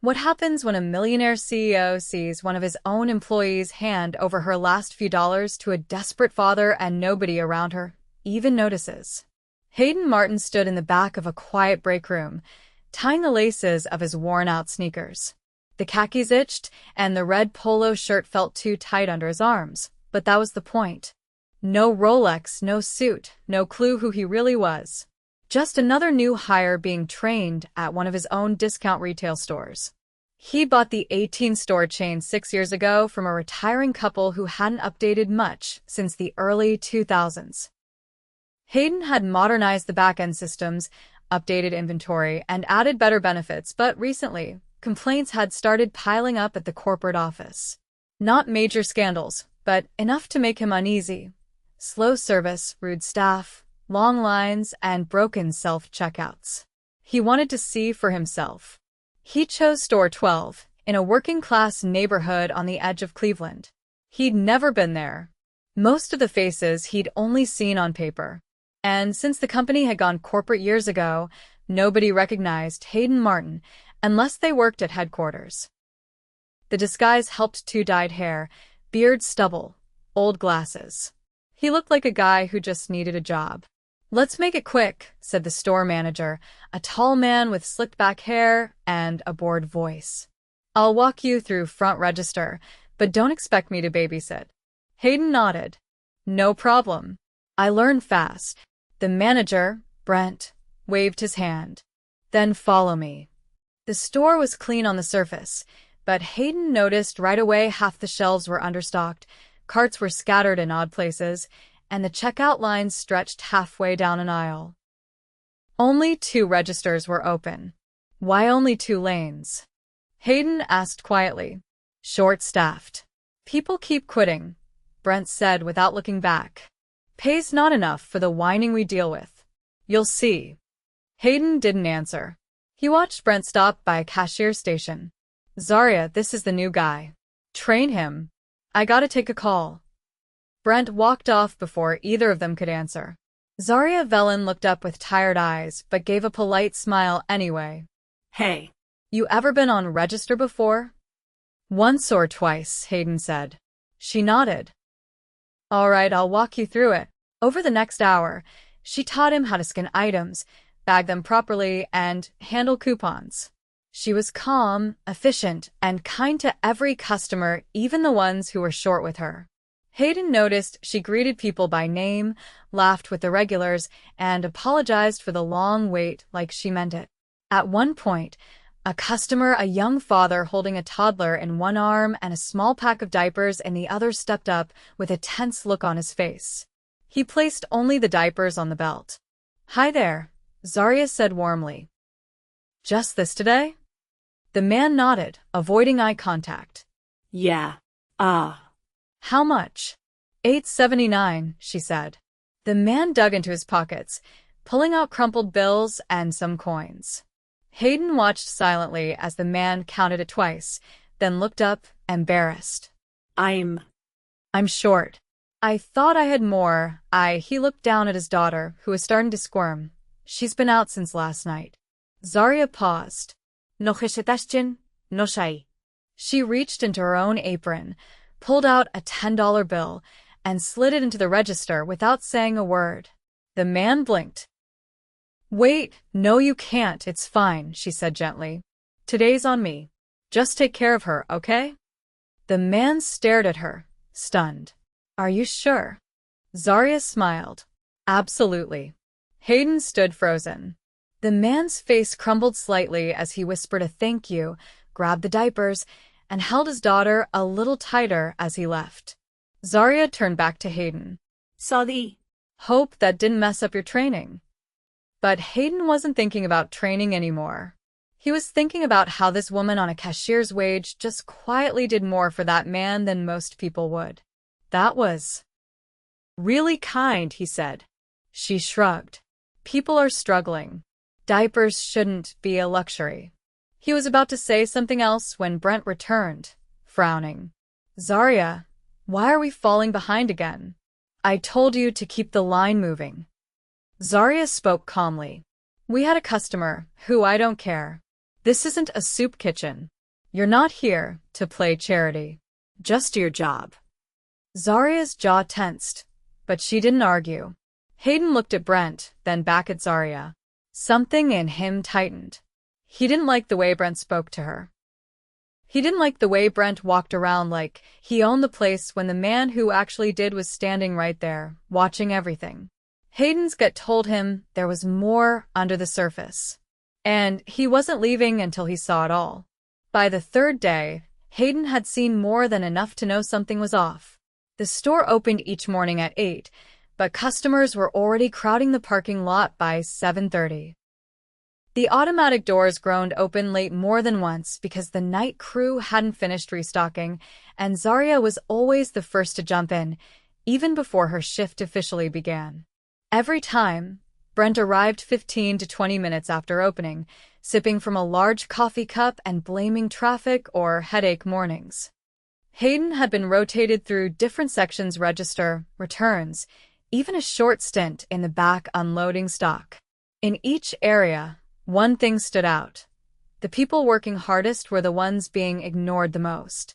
What happens when a millionaire CEO sees one of his own employees hand over her last few dollars to a desperate father and nobody around her even notices? Hayden Martin stood in the back of a quiet break room, tying the laces of his worn-out sneakers. The khakis itched, and the red polo shirt felt too tight under his arms, but that was the point. No Rolex, no suit, no clue who he really was. Just another new hire being trained at one of his own discount retail stores. He bought the 18-store chain 6 years ago from a retiring couple who hadn't updated much since the early 2000s. Hayden had modernized the back-end systems, updated inventory, and added better benefits, but recently, complaints had started piling up at the corporate office. Not major scandals, but enough to make him uneasy. Slow service, rude staff, long lines, and broken self-checkouts. He wanted to see for himself. He chose Store 12, in a working-class neighborhood on the edge of Cleveland. He'd never been there. Most of the faces he'd only seen on paper. And since the company had gone corporate years ago, nobody recognized Hayden Martin unless they worked at headquarters. The disguise helped too: dyed hair, beard, stubble, old glasses. He looked like a guy who just needed a job. "Let's make it quick," said the store manager, a tall man with slicked-back hair and a bored voice. "I'll walk you through front register, but don't expect me to babysit." Hayden nodded. "No problem. I learn fast." The manager, Brent, waved his hand. "Then follow me." The store was clean on the surface, but Hayden noticed right away half the shelves were understocked, carts were scattered in odd places, and the checkout lines stretched halfway down an aisle. Only 2 registers were open. "Why only 2 lanes?" Hayden asked quietly. "Short-staffed. People keep quitting," Brent said without looking back. "Pays not enough for the whining we deal with. You'll see." Hayden didn't answer. He watched Brent stop by a cashier station. "Zarya, this is the new guy. Train him. I gotta take a call." Brent walked off before either of them could answer. Zarya Velen looked up with tired eyes, but gave a polite smile anyway. "Hey. You ever been on register before?" "Once or twice," Hayden said. She nodded. "All right, I'll walk you through it." Over the next hour, she taught him how to scan items, bag them properly, and handle coupons. She was calm, efficient, and kind to every customer, even the ones who were short with her. Hayden noticed she greeted people by name, laughed with the regulars, and apologized for the long wait like she meant it. At one point, a customer, a young father holding a toddler in one arm and a small pack of diapers in the other, stepped up with a tense look on his face. He placed only the diapers on the belt. "Hi there," Zarya said warmly. "Just this today?" The man nodded, avoiding eye contact. "Yeah. How much?" $8.79, she said. The man dug into his pockets, pulling out crumpled bills and some coins. Hayden watched silently as the man counted it twice, then looked up, embarrassed. I'm short. I thought I had more." He looked down at his daughter, who was starting to squirm. "She's been out since last night." Zarya paused. "No cheshetashchin, no shai." She reached into her own apron, pulled out a $10 bill, and slid it into the register without saying a word. The man blinked. "Wait, no you can't, it's fine," she said gently. "Today's on me. Just take care of her, okay?" The man stared at her, stunned. "Are you sure?" Zarya smiled. "Absolutely." Hayden stood frozen. The man's face crumbled slightly as he whispered a thank you, grabbed the diapers, and held his daughter a little tighter as he left. Zarya turned back to Hayden. "Sorry. "Hope that didn't mess up your training." But Hayden wasn't thinking about training anymore. He was thinking about how this woman on a cashier's wage just quietly did more for that man than most people would. "That was really kind," he said. She shrugged. "People are struggling. Diapers shouldn't be a luxury." He was about to say something else when Brent returned, frowning. "Zarya, why are we falling behind again? I told you to keep the line moving." Zarya spoke calmly. "We had a customer, who I don't care. This isn't a soup kitchen." You're not here to play charity. Just your job. Zaria's jaw tensed, but she didn't argue. Hayden looked at Brent, then back at Zaria. Something in him tightened. He didn't like the way Brent spoke to her. He didn't like the way Brent walked around like he owned the place when the man who actually did was standing right there, watching everything. Hayden's gut told him there was more under the surface. And he wasn't leaving until he saw it all. By the third day, Hayden had seen more than enough to know something was off. The store opened each morning at 8, but customers were already crowding the parking lot by 7:30. The automatic doors groaned open late more than once because the night crew hadn't finished restocking, and Zaria was always the first to jump in, even before her shift officially began. Every time, Brent arrived 15 to 20 minutes after opening, sipping from a large coffee cup and blaming traffic or headache mornings. Hayden had been rotated through different sections: register, returns, even a short stint in the back unloading stock. In each area, one thing stood out. The people working hardest were the ones being ignored the most.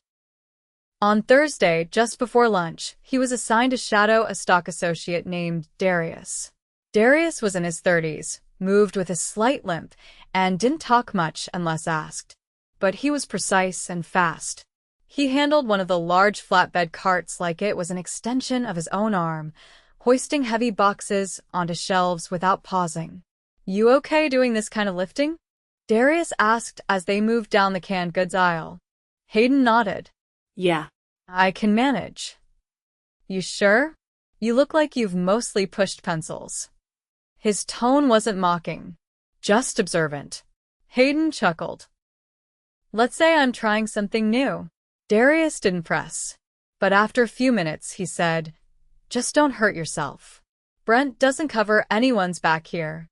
On Thursday, just before lunch, he was assigned to shadow a stock associate named Darius. Darius was in his 30s, moved with a slight limp, and didn't talk much unless asked. But he was precise and fast. He handled one of the large flatbed carts like it was an extension of his own arm, hoisting heavy boxes onto shelves without pausing. "You okay doing this kind of lifting?" Darius asked as they moved down the canned goods aisle. Hayden nodded. Yeah. "I can manage." "You sure? You look like you've mostly pushed pencils." His tone wasn't mocking, just observant. Hayden chuckled. "Let's say I'm trying something new." Darius didn't press. But after a few minutes, he said, "Just don't hurt yourself. Brent doesn't cover anyone's back here."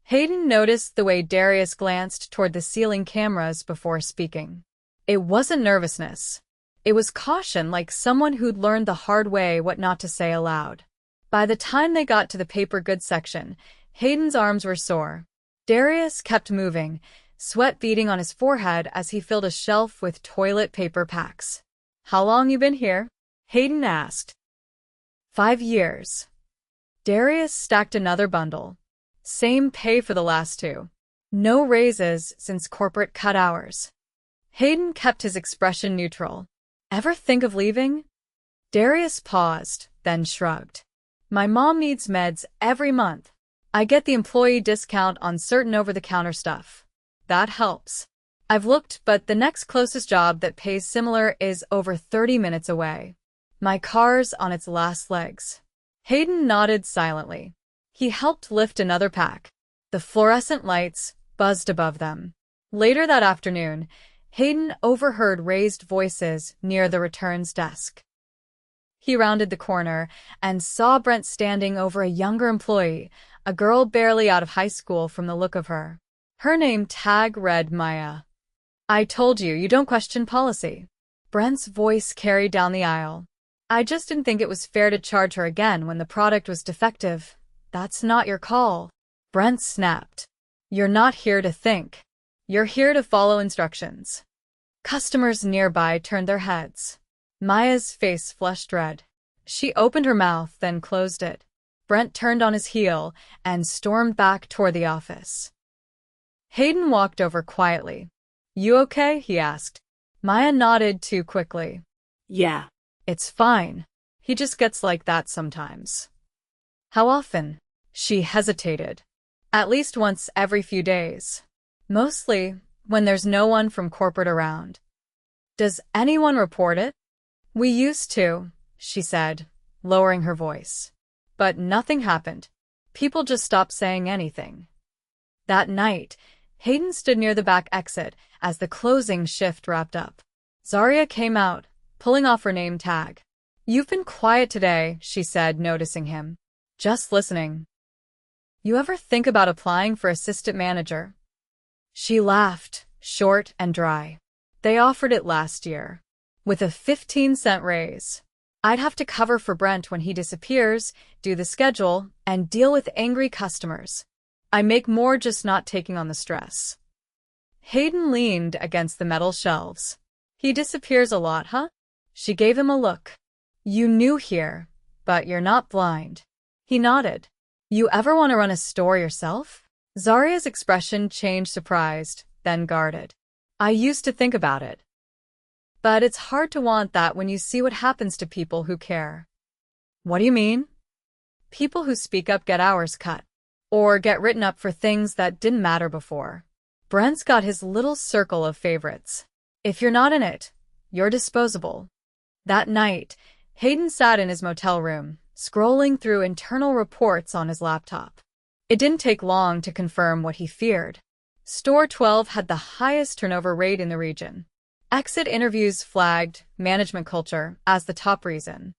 Hayden noticed the way Darius glanced toward the ceiling cameras before speaking. It wasn't nervousness. It was caution, like someone who'd learned the hard way what not to say aloud. By the time they got to the paper goods section, Hayden's arms were sore. Darius kept moving, sweat beading on his forehead as he filled a shelf with toilet paper packs. "How long you been here?" Hayden asked. 5 years. Darius stacked another bundle. Same pay for the last 2. No raises since corporate cut hours. Hayden kept his expression neutral. "Ever think of leaving?" Darius paused, then shrugged. "My mom needs meds every month. I get the employee discount on certain over-the-counter stuff. That helps. I've looked, but the next closest job that pays similar is over 30 minutes away. My car's on its last legs." Hayden nodded silently. He helped lift another pack. The fluorescent lights buzzed above them. Later that afternoon, Hayden overheard raised voices near the returns desk. He rounded the corner and saw Brent standing over a younger employee, a girl barely out of high school from the look of her. Her name tag read Maya. "I told you, you don't question policy." Brent's voice carried down the aisle. "I just didn't think it was fair to charge her again when the product was defective. That's not your call." Brent snapped. "You're not here to think. You're here to follow instructions." Customers nearby turned their heads. Maya's face flushed red. She opened her mouth, then closed it. Brent turned on his heel and stormed back toward the office. Hayden walked over quietly. "You okay?" he asked. Maya nodded too quickly. Yeah. "It's fine. He just gets like that sometimes." "How often?" She hesitated. "At least once every few days. Mostly when there's no one from corporate around." "Does anyone report it?" "We used to," she said, lowering her voice. "But nothing happened. People just stopped saying anything." That night, Hayden stood near the back exit as the closing shift wrapped up. Zaria came out, pulling off her name tag. "You've been quiet today," she said, noticing him. "Just listening. You ever think about applying for assistant manager?" She laughed, short and dry. "They offered it last year. With a 15-cent raise. I'd have to cover for Brent when he disappears, do the schedule, and deal with angry customers. I make more just not taking on the stress." Hayden leaned against the metal shelves. He disappears a lot, huh? She gave him a look. You new here, but you're not blind. He nodded. You ever want to run a store yourself? Zaria's expression changed surprised, then guarded. I used to think about it. But it's hard to want that when you see what happens to people who care. What do you mean? People who speak up get hours cut. Or get written up for things that didn't matter before. Brent's got his little circle of favorites. If you're not in it, you're disposable. That night, Hayden sat in his motel room, scrolling through internal reports on his laptop. It didn't take long to confirm what he feared. Store 12 had the highest turnover rate in the region. Exit interviews flagged management culture as the top reason.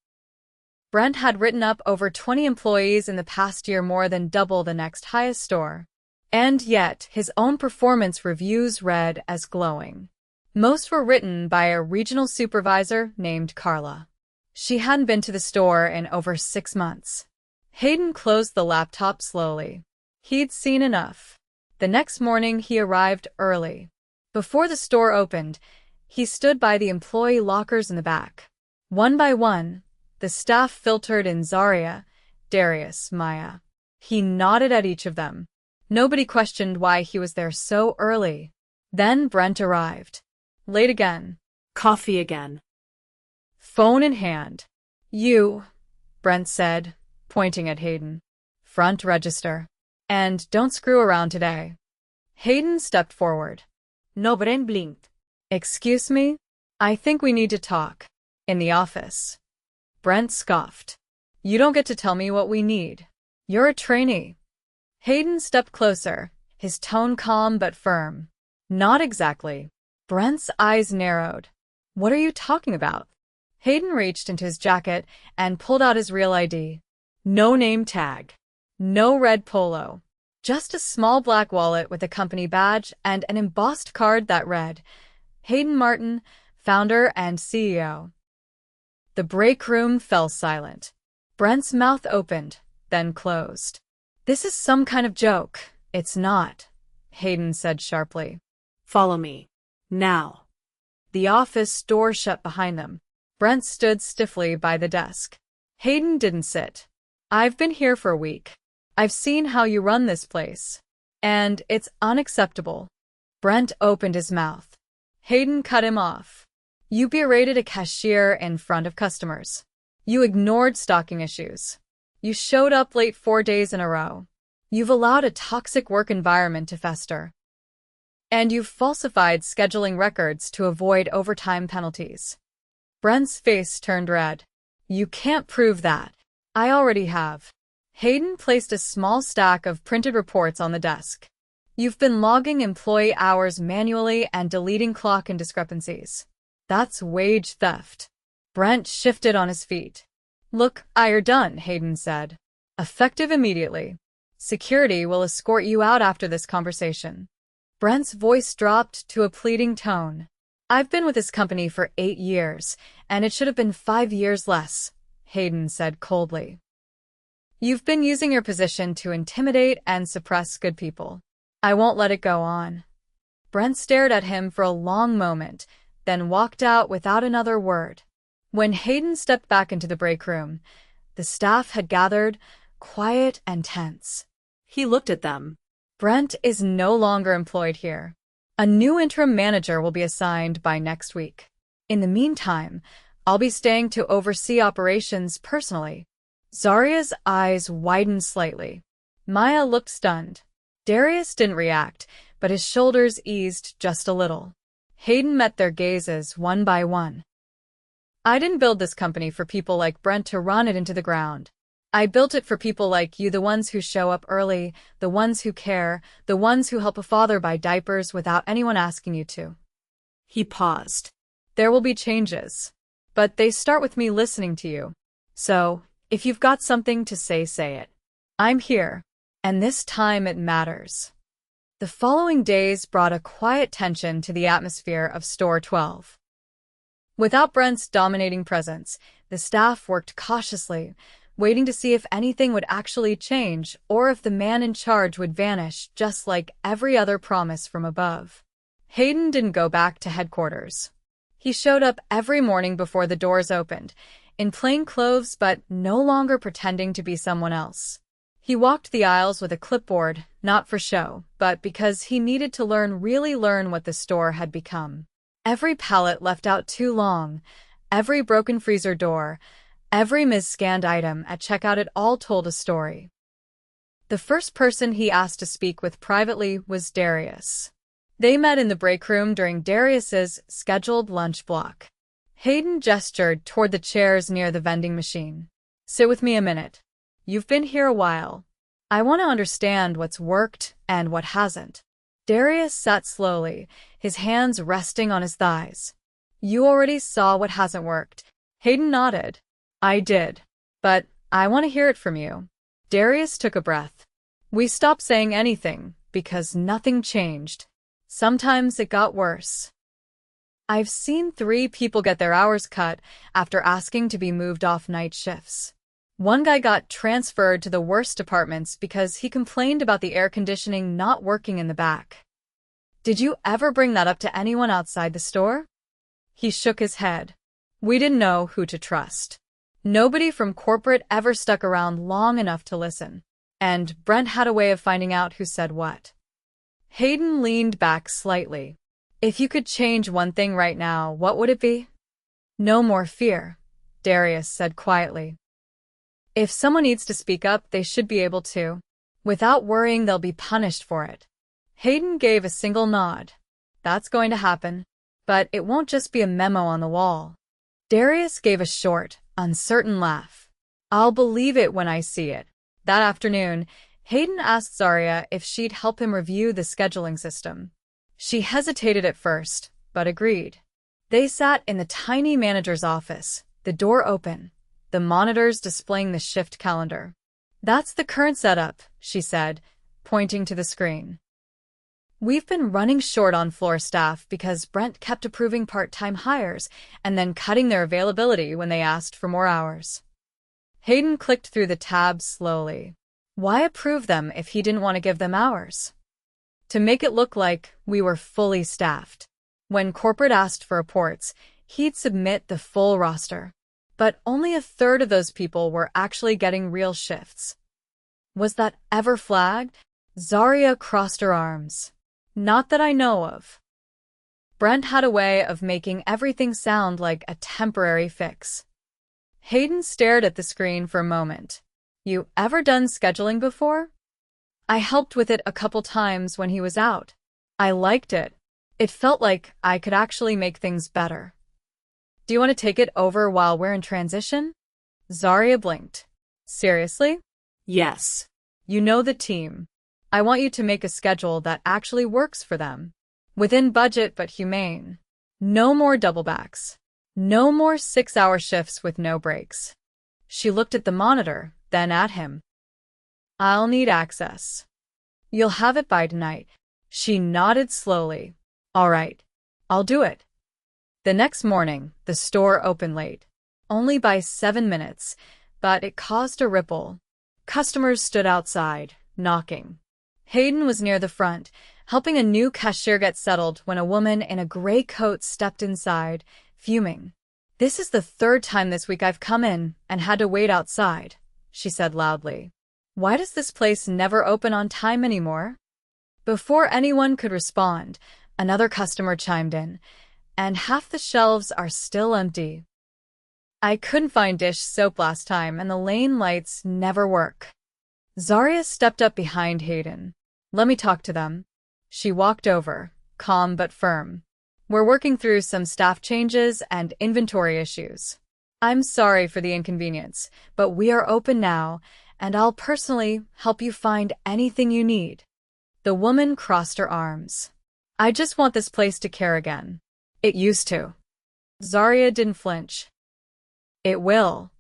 Brent had written up over 20 employees in the past year, more than double the next highest store. And yet, his own performance reviews read as glowing. Most were written by a regional supervisor named Carla. She hadn't been to the store in over 6 months. Hayden closed the laptop slowly. He'd seen enough. The next morning, he arrived early. Before the store opened, he stood by the employee lockers in the back. One by one, the staff filtered in Zaria, Darius, Maya. He nodded at each of them. Nobody questioned why he was there so early. Then Brent arrived. Late again. Coffee again. Phone in hand. You, Brent said, pointing at Hayden. Front register. And don't screw around today. Hayden stepped forward. No, Brent blinked. Excuse me? I think we need to talk. In the office. Brent scoffed. You don't get to tell me what we need. You're a trainee. Hayden stepped closer, his tone calm but firm. Not exactly. Brent's eyes narrowed. What are you talking about? Hayden reached into his jacket and pulled out his real ID. No name tag. No red polo. Just a small black wallet with a company badge and an embossed card that read, Hayden Martin, founder and CEO. The break room fell silent. Brent's mouth opened, then closed. This is some kind of joke. It's not, Hayden said sharply. Follow me. Now. The office door shut behind them. Brent stood stiffly by the desk. Hayden didn't sit. I've been here for a week. I've seen how you run this place. And it's unacceptable. Brent opened his mouth. Hayden cut him off. You berated a cashier in front of customers. You ignored stocking issues. You showed up late 4 days in a row. You've allowed a toxic work environment to fester. And you've falsified scheduling records to avoid overtime penalties. Brent's face turned red. You can't prove that. I already have. Hayden placed a small stack of printed reports on the desk. You've been logging employee hours manually and deleting clock indiscrepancies. That's wage theft. Brent shifted on his feet. Look, you're done, Hayden said. Effective immediately. Security will escort you out after this conversation. Brent's voice dropped to a pleading tone. I've been with this company for 8 years, and it should have been 5 years less, Hayden said coldly. You've been using your position to intimidate and suppress good people. I won't let it go on. Brent stared at him for a long moment, then walked out without another word. When Hayden stepped back into the break room, the staff had gathered, quiet and tense. He looked at them. Brent is no longer employed here. A new interim manager will be assigned by next week. In the meantime, I'll be staying to oversee operations personally. Zaria's eyes widened slightly. Maya looked stunned. Darius didn't react, but his shoulders eased just a little. Hayden met their gazes one by one. I didn't build this company for people like Brent to run it into the ground. I built it for people like you, the ones who show up early, the ones who care, the ones who help a father buy diapers without anyone asking you to. He paused. There will be changes. But they start with me listening to you. So, if you've got something to say, say it. I'm here. And this time it matters. The following days brought a quiet tension to the atmosphere of Store 12. Without Brent's dominating presence, the staff worked cautiously, waiting to see if anything would actually change or if the man in charge would vanish just like every other promise from above. Hayden didn't go back to headquarters. He showed up every morning before the doors opened, in plain clothes but no longer pretending to be someone else. He walked the aisles with a clipboard, not for show, but because he needed to really learn what the store had become. Every pallet left out too long, every broken freezer door, every mis-scanned item at checkout, it all told a story. The first person he asked to speak with privately was Darius. They met in the break room during Darius's scheduled lunch block. Hayden gestured toward the chairs near the vending machine. "Sit with me a minute. You've been here a while. I want to understand what's worked and what hasn't." Darius sat slowly, his hands resting on his thighs. "You already saw what hasn't worked." Hayden nodded. "I did. But I want to hear it from you." Darius took a breath. "We stopped saying anything because nothing changed. Sometimes it got worse. I've seen 3 people get their hours cut after asking to be moved off night shifts. One guy got transferred to the worst departments because he complained about the air conditioning not working in the back. Did you ever bring that up to anyone outside the store?" He shook his head. "We didn't know who to trust. Nobody from corporate ever stuck around long enough to listen. And Brent had a way of finding out who said what." Hayden leaned back slightly. "If you could change one thing right now, what would it be?" "No more fear," Darius said quietly. "If someone needs to speak up, they should be able to, without worrying they'll be punished for it." Hayden gave a single nod. "That's going to happen. But it won't just be a memo on the wall." Darius gave a short, uncertain laugh. "I'll believe it when I see it." That afternoon, Hayden asked Zarya if she'd help him review the scheduling system. She hesitated at first, but agreed. They sat in the tiny manager's office, the door open, the monitors displaying the shift calendar. "That's the current setup," she said, pointing to the screen. "We've been running short on floor staff because Brent kept approving part-time hires and then cutting their availability when they asked for more hours." Hayden clicked through the tabs slowly. Why approve them if he didn't want to give them hours? To make it look like we were fully staffed. When corporate asked for reports, he'd submit the full roster. But only 1/3 of those people were actually getting real shifts. Was that ever flagged? Zarya crossed her arms. "Not that I know of." Brent had a way of making everything sound like a temporary fix. Hayden stared at the screen for a moment. "You ever done scheduling before?" "I helped with it a couple times when he was out. I liked it. It felt like I could actually make things better." "Do you want to take it over while we're in transition?" Zarya blinked. "Seriously?" Yes. "You know the team. I want you to make a schedule that actually works for them. Within budget but humane. No more doublebacks. No more 6-hour shifts with no breaks." She looked at the monitor, then at him. "I'll need access." "You'll have it by tonight." She nodded slowly. "All right. I'll do it." The next morning, the store opened late. Only by 7 minutes, but it caused a ripple. Customers stood outside, knocking. Hayden was near the front, helping a new cashier get settled when a woman in a gray coat stepped inside, fuming. "This is the 3rd time this week I've come in and had to wait outside," she said loudly. "Why does this place never open on time anymore?" Before anyone could respond, another customer chimed in, "And half the shelves are still empty. I couldn't find dish soap last time and the lane lights never work." Zarya stepped up behind Hayden. "Let me talk to them." She walked over, calm but firm. "We're working through some staff changes and inventory issues. I'm sorry for the inconvenience, but we are open now, and I'll personally help you find anything you need." The woman crossed her arms. "I just want this place to care again. It used to." Zarya didn't flinch. "It will."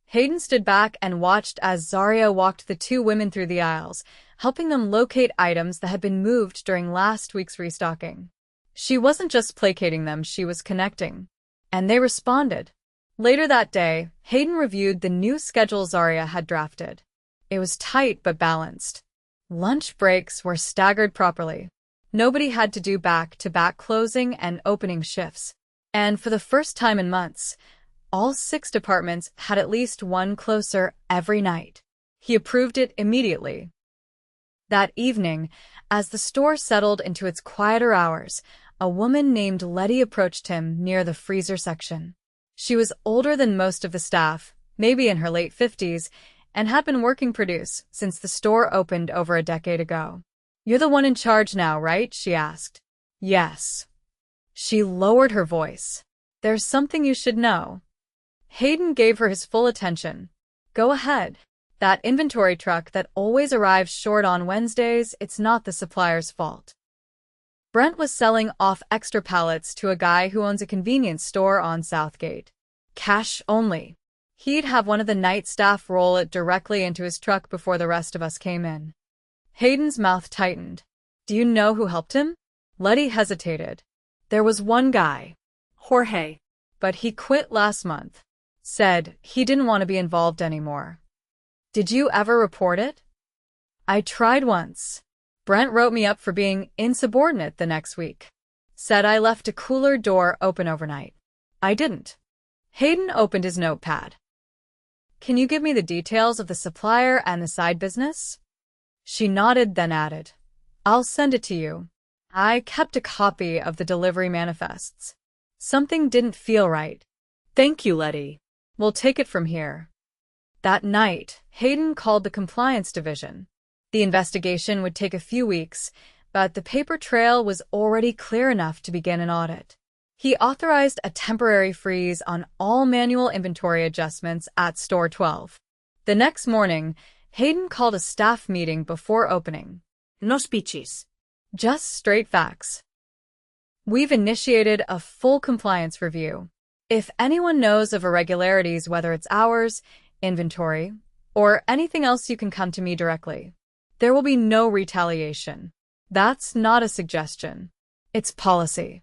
Hayden stood back and watched as Zarya walked the 2 women through the aisles, helping them locate items that had been moved during last week's restocking. She wasn't just placating them, she was connecting. And they responded. Later that day, Hayden reviewed the new schedule Zarya had drafted. It was tight but balanced. Lunch breaks were staggered properly. Nobody had to do back-to-back closing and opening shifts. And for the first time in months, all 6 departments had at least one closer every night. He approved it immediately. That evening, as the store settled into its quieter hours, a woman named Letty approached him near the freezer section. She was older than most of the staff, maybe in her late 50s, and had been working produce since the store opened over a decade ago. "You're the one in charge now, right?" she asked. "Yes." She lowered her voice. "There's something you should know." Hayden gave her his full attention. "Go ahead. That inventory truck that always arrives short on Wednesdays, it's not the supplier's fault." Brent was selling off extra pallets to a guy who owns a convenience store on Southgate. Cash only. He'd have one of the night staff roll it directly into his truck before the rest of us came in. Hayden's mouth tightened. "Do you know who helped him?" Letty hesitated. "There was one guy. Jorge. But he quit last month. Said he didn't want to be involved anymore." "Did you ever report it?" "I tried once. Brent wrote me up for being insubordinate the next week. Said I left a cooler door open overnight. I didn't." Hayden opened his notepad. "Can you give me the details of the supplier and the side business?" She nodded, then added, "I'll send it to you. I kept a copy of the delivery manifests. Something didn't feel right." "Thank you, Letty. "We'll take it from here." That night, Hayden called the compliance division. The investigation would take a few weeks, but the paper trail was already clear enough to begin an audit. He authorized a temporary freeze on all manual inventory adjustments at Store 12. The next morning, Hayden called a staff meeting before opening. "No speeches. Just straight facts. We've initiated a full compliance review. If anyone knows of irregularities, whether it's hours, inventory, or anything else, you can come to me directly. There will be no retaliation." That's not a suggestion. It's policy.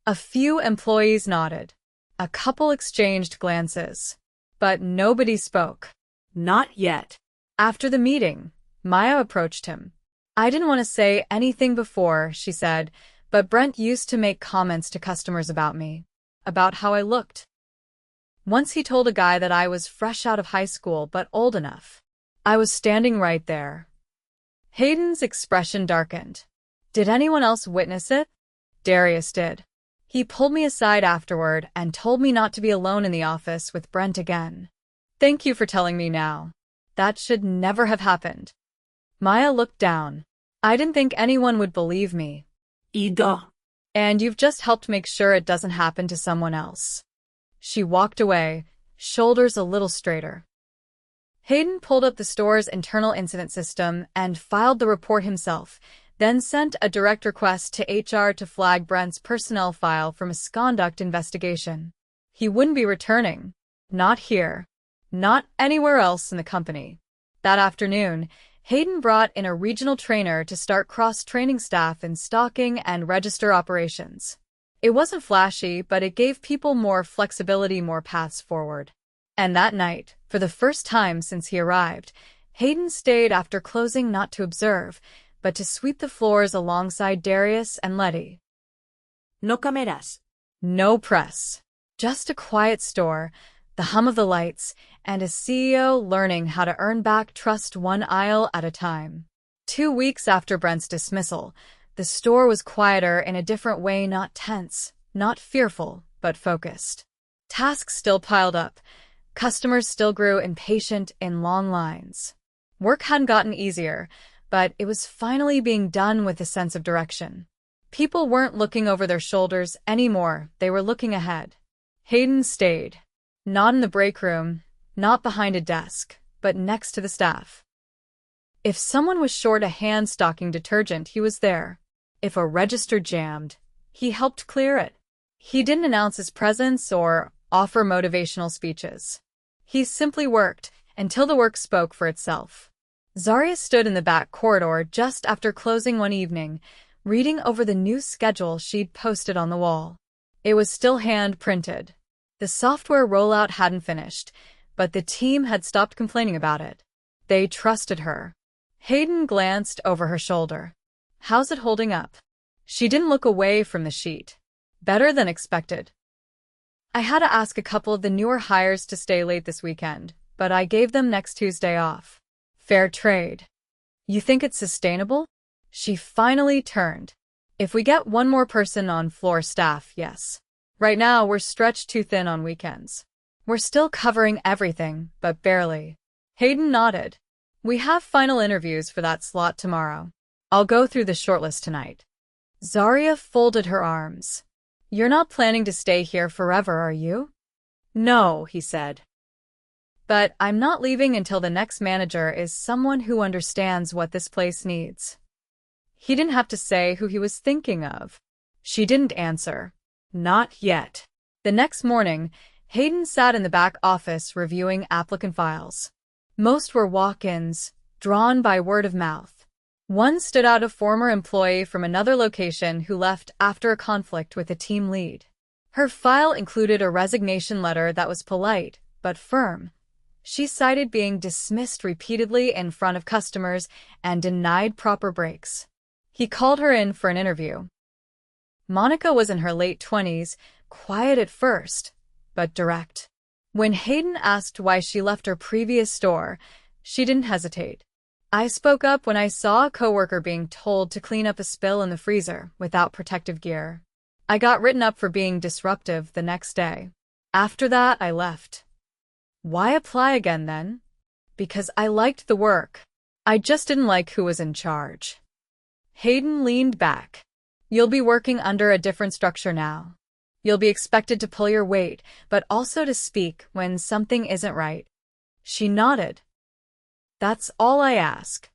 A few employees nodded. A couple exchanged glances. But nobody spoke. "Not yet." After the meeting, Maya approached him. "I didn't want to say anything before," she said, "but Brent used to make comments to customers about me, about how I looked. Once he told a guy that I was fresh out of high school but old enough. I was standing right there." Hayden's expression darkened. "Did anyone else witness it?" "Darius did. He pulled me aside afterward and told me not to be alone in the office with Brent again." "Thank you for telling me now. That should never have happened." Maya looked down. "I didn't think anyone would believe me." "Ida." "And you've just helped make sure it doesn't happen to someone else." She walked away, shoulders a little straighter. Hayden pulled up the store's internal incident system and filed the report himself, then sent a direct request to HR to flag Brent's personnel file for misconduct investigation. He wouldn't be returning. Not here. Not anywhere else in the company. That afternoon, Hayden brought in a regional trainer to start cross-training staff in stocking and register operations. It wasn't flashy, but it gave people more flexibility, more paths forward. And that night, for the first time since he arrived, Hayden stayed after closing not to observe, but to sweep the floors alongside Darius and Letty. "No cameras." No press. Just a quiet store, the hum of the lights, and a CEO learning how to earn back trust one aisle at a time. 2 weeks after Brent's dismissal, the store was quieter in a different way, not tense, not fearful, but focused. Tasks still piled up. Customers still grew impatient in long lines. Work hadn't gotten easier, but it was finally being done with a sense of direction. People weren't looking over their shoulders anymore, they were looking ahead. Hayden stayed. Not in the break room, not behind a desk, but next to the staff. If someone was short a hand stocking detergent, he was there. If a register jammed, he helped clear it. He didn't announce his presence or offer motivational speeches. He simply worked until the work spoke for itself. Zaria stood in the back corridor just after closing one evening, reading over the new schedule she'd posted on the wall. It was still hand-printed. The software rollout hadn't finished, but the team had stopped complaining about it. They trusted her. Hayden glanced over her shoulder. "How's it holding up?" She didn't look away from the sheet. Better than expected. I had to ask a couple of the newer hires to stay late this weekend, but I gave them next Tuesday off. Fair trade. You think it's sustainable? She finally turned. If we get one more person on floor staff, yes. Right now, we're stretched too thin on weekends. We're still covering everything, but barely. Hayden nodded. We have final interviews for that slot tomorrow. I'll go through the shortlist tonight. Zarya folded her arms. You're not planning to stay here forever, are you? No, he said. But I'm not leaving until the next manager is someone who understands what this place needs. He didn't have to say who he was thinking of. She didn't answer. Not yet. The next morning, Hayden sat in the back office reviewing applicant files. Most were walk-ins, drawn by word of mouth. One stood out, a former employee from another location who left after a conflict with a team lead. Her file included a resignation letter that was polite, but firm. She cited being dismissed repeatedly in front of customers and denied proper breaks. He called her in for an interview. Monica was in her late 20s, quiet at first, but direct. When Hayden asked why she left her previous store, she didn't hesitate. I spoke up when I saw a coworker being told to clean up a spill in the freezer without protective gear. I got written up for being disruptive the next day. After that, I left. Why apply again then? Because I liked the work. I just didn't like who was in charge. Hayden leaned back. You'll be working under a different structure now. You'll be expected to pull your weight, but also to speak when something isn't right. She nodded. That's all I ask.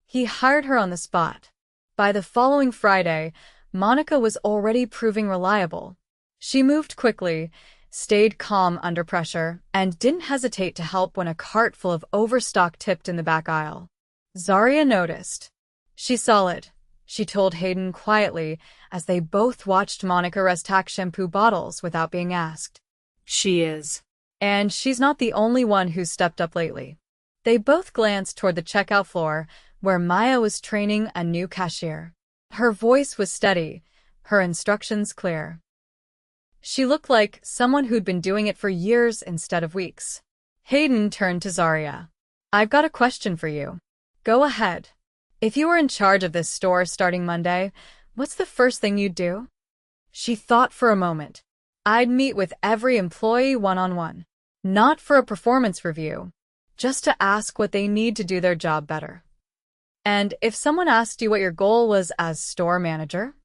He hired her on the spot. By the following Friday, Monica was already proving reliable. She moved quickly, stayed calm under pressure, and didn't hesitate to help when a cart full of overstock tipped in the back aisle. Zarya noticed. She's solid, she told Hayden quietly as they both watched Monica restock shampoo bottles without being asked. She is. And she's not the only one who's stepped up lately. They both glanced toward the checkout floor, where Maya was training a new cashier. Her voice was steady, her instructions clear. She looked like someone who'd been doing it for years instead of weeks. Hayden turned to Zarya. I've got a question for you. Go ahead. If you were in charge of this store starting Monday, what's the first thing you'd do? She thought for a moment. I'd meet with every employee one-on-one. Not for a performance review, just to ask what they need to do their job better. And if someone asked you what your goal was as store manager,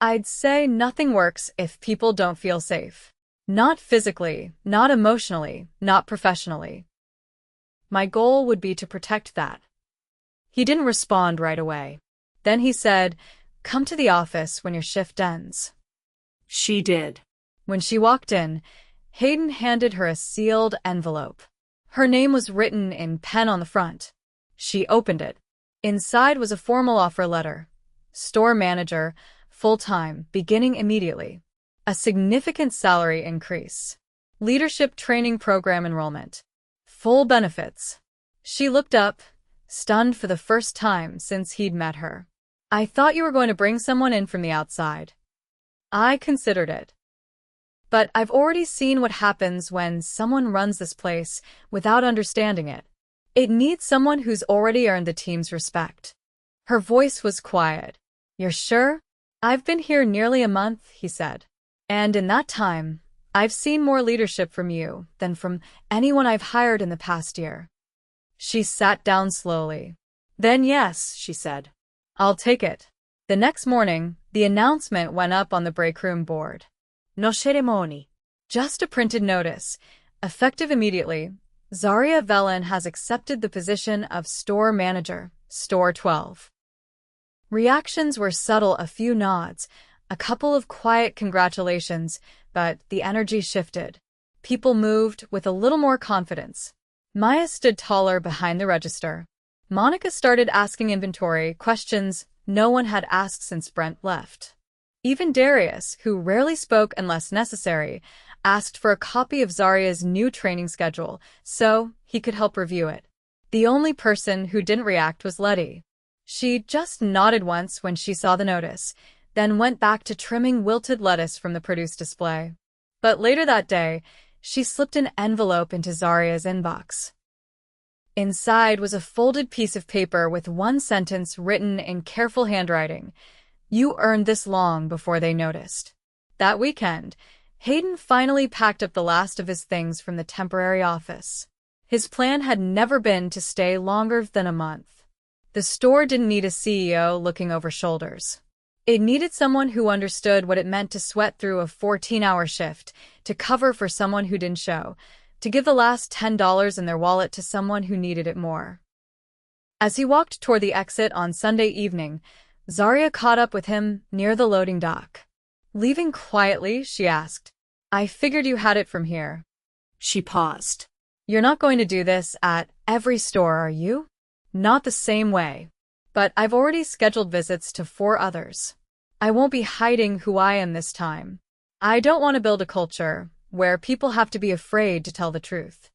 I'd say nothing works if people don't feel safe. Not physically, not emotionally, not professionally. My goal would be to protect that. He didn't respond right away. Then he said, come to the office when your shift ends. She did. When she walked in, Hayden handed her a sealed envelope. Her name was written in pen on the front. She opened it. Inside was a formal offer letter. Store manager, full-time, beginning immediately. A significant salary increase. Leadership training program enrollment. Full benefits. She looked up, stunned for the first time since he'd met her. I thought you were going to bring someone in from the outside. I considered it. But I've already seen what happens when someone runs this place without understanding it. It needs someone who's already earned the team's respect. Her voice was quiet. You're sure? I've been here nearly a month, he said. And in that time, I've seen more leadership from you than from anyone I've hired in the past year. She sat down slowly. Then yes, she said. I'll take it. The next morning, the announcement went up on the break room board. No ceremony. Just a printed notice. Effective immediately, Zarya Velen has accepted the position of store manager, Store 12. Reactions were subtle, a few nods, a couple of quiet congratulations, but the energy shifted. People moved with a little more confidence. Maya stood taller behind the register. Monica started asking inventory questions no one had asked since Brent left. Even Darius, who rarely spoke unless necessary, asked for a copy of Zarya's new training schedule so he could help review it. The only person who didn't react was Letty. She just nodded once when she saw the notice, then went back to trimming wilted lettuce from the produce display. But later that day, she slipped an envelope into Zaria's inbox. Inside was a folded piece of paper with one sentence written in careful handwriting. "You earned this long before they noticed." That weekend, Hayden finally packed up the last of his things from the temporary office. His plan had never been to stay longer than a month. The store didn't need a CEO looking over shoulders. It needed someone who understood what it meant to sweat through a 14-hour shift, to cover for someone who didn't show, to give the last $10 in their wallet to someone who needed it more. As he walked toward the exit on Sunday evening, Zaria caught up with him near the loading dock. Leaving quietly, she asked, "I figured you had it from here." She paused. "You're not going to do this at every store, are you?" "Not the same way. But I've already scheduled visits to 4 others. I won't be hiding who I am this time. I don't want to build a culture where people have to be afraid to tell the truth."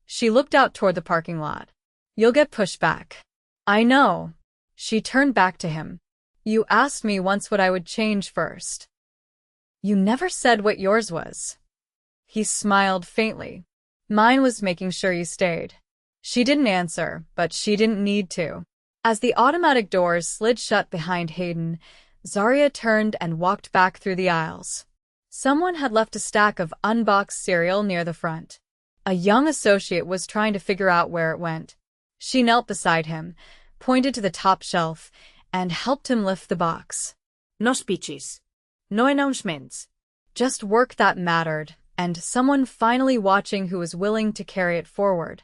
She looked out toward the parking lot. "You'll get pushback." "I know." She turned back to him. "You asked me once what I would change first. You never said what yours was." He smiled faintly. "Mine was making sure you stayed." She didn't answer, but she didn't need to. As the automatic doors slid shut behind Hayden, Zaria turned and walked back through the aisles. Someone had left a stack of unboxed cereal near the front. A young associate was trying to figure out where it went. She knelt beside him, pointed to the top shelf, and helped him lift the box. "No speeches. No announcements. Just work that mattered, and someone finally watching who was willing to carry it forward.